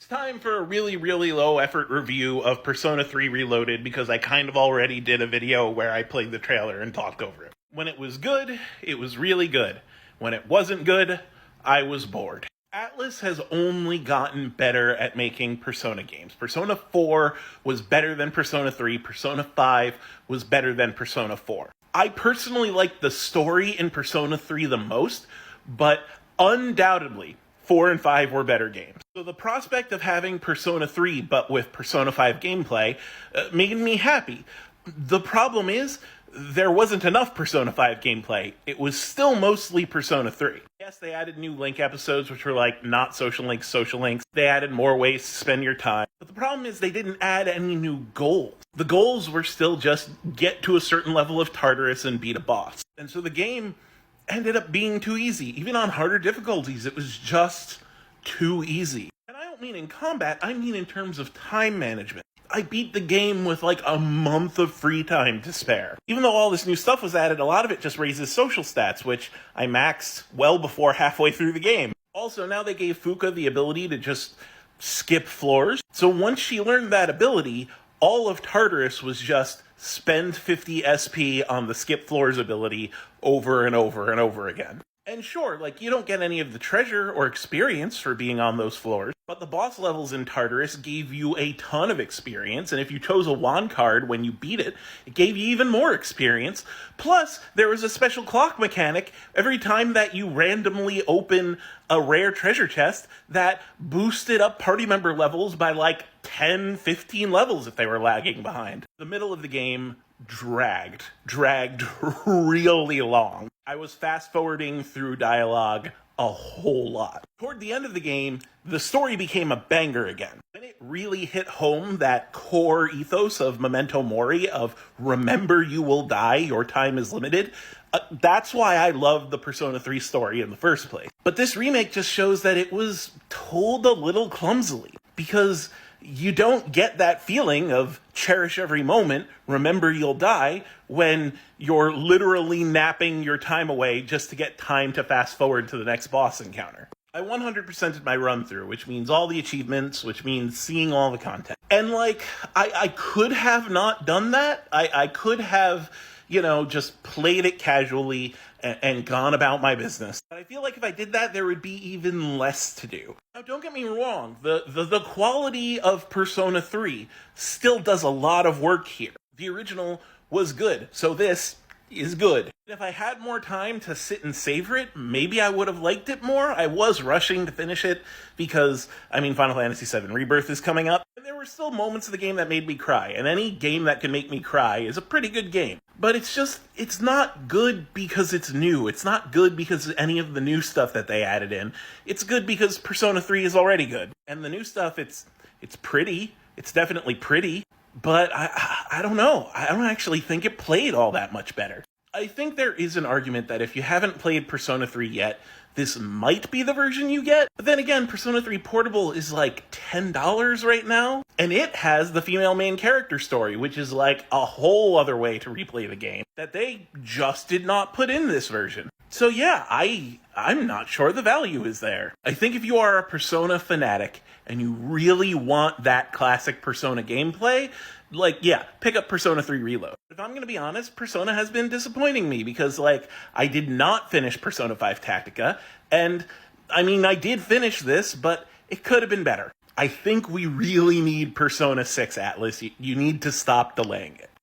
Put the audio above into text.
It's time for a really, really low effort review of Persona 3 Reloaded because I kind of already did a video where I played the trailer and talked over it. When it was good, it was really good. When it wasn't good, I was bored. Atlus has only gotten better at making Persona games. Persona 4 was better than Persona 3. Persona 5 was better than Persona 4. I personally like the story in Persona 3 the most, but undoubtedly, 4 and 5 were better games. So the prospect of having Persona 3, but with Persona 5 gameplay, made me happy. The problem is, there wasn't enough Persona 5 gameplay. It was still mostly Persona 3. Yes, they added new Link episodes, which were like not social links, social links. They added more ways to spend your time. But the problem is they didn't add any new goals. The goals were still just get to a certain level of Tartarus and beat a boss. And so the game ended up being too easy. Even on harder difficulties, it was just too easy. And I don't mean in combat, I mean in terms of time management. I beat the game with like a month of free time to spare. Even though all this new stuff was added, a lot of it just raises social stats, which I maxed well before halfway through the game. Also, now they gave Fuka the ability to just skip floors. So once she learned that ability, all of Tartarus was just spend 50 SP on the skip floors ability over and over and over again. And sure, like, you don't get any of the treasure or experience for being on those floors, but the boss levels in Tartarus gave you a ton of experience, and if you chose a wand card when you beat it, it gave you even more experience. Plus, there was a special clock mechanic every time that you randomly open a rare treasure chest that boosted up party member levels by like 10, 15 levels if they were lagging behind. The middle of the game dragged really long. I was fast forwarding through dialogue a whole lot. Toward the end of the game, the story became a banger again. When it really hit home that core ethos of Memento Mori, of remember you will die, your time is limited, that's why I loved the Persona 3 story in the first place. But this remake just shows that it was told a little clumsily, because you don't get that feeling of cherish every moment, remember you'll die, when you're literally napping your time away just to get time to fast forward to the next boss encounter. I 100%ed my run through, which means all the achievements, which means seeing all the content. And like, I could have not done that. I could have, just played it casually and gone about my business. But I feel like if I did that, there would be even less to do. Now, don't get me wrong, the quality of Persona 3 still does a lot of work here. The original was good, so this is good. If I had more time to sit and savor it, maybe I would have liked it more. I was rushing to finish it because, Final Fantasy VII Rebirth is coming up, and there were still moments of the game that made me cry, and any game that can make me cry is a pretty good game. But it's not good because it's new. It's not good because of any of the new stuff that they added in. It's good because Persona 3 is already good. And the new stuff, it's pretty. It's definitely pretty. But I don't know. I don't actually think it played all that much better. I think there is an argument that if you haven't played Persona 3 yet, this might be the version you get. But then again, Persona 3 Portable is like $10 right now. And it has the female main character story, which is like a whole other way to replay the game that they just did not put in this version. So yeah, I'm not sure the value is there. I think if you are a Persona fanatic and you really want that classic Persona gameplay, pick up Persona 3 Reload. If I'm going to be honest, Persona has been disappointing me because, I did not finish Persona 5 Tactica, and, I did finish this, but it could have been better. I think we really need Persona 6 Atlus. You need to stop delaying it.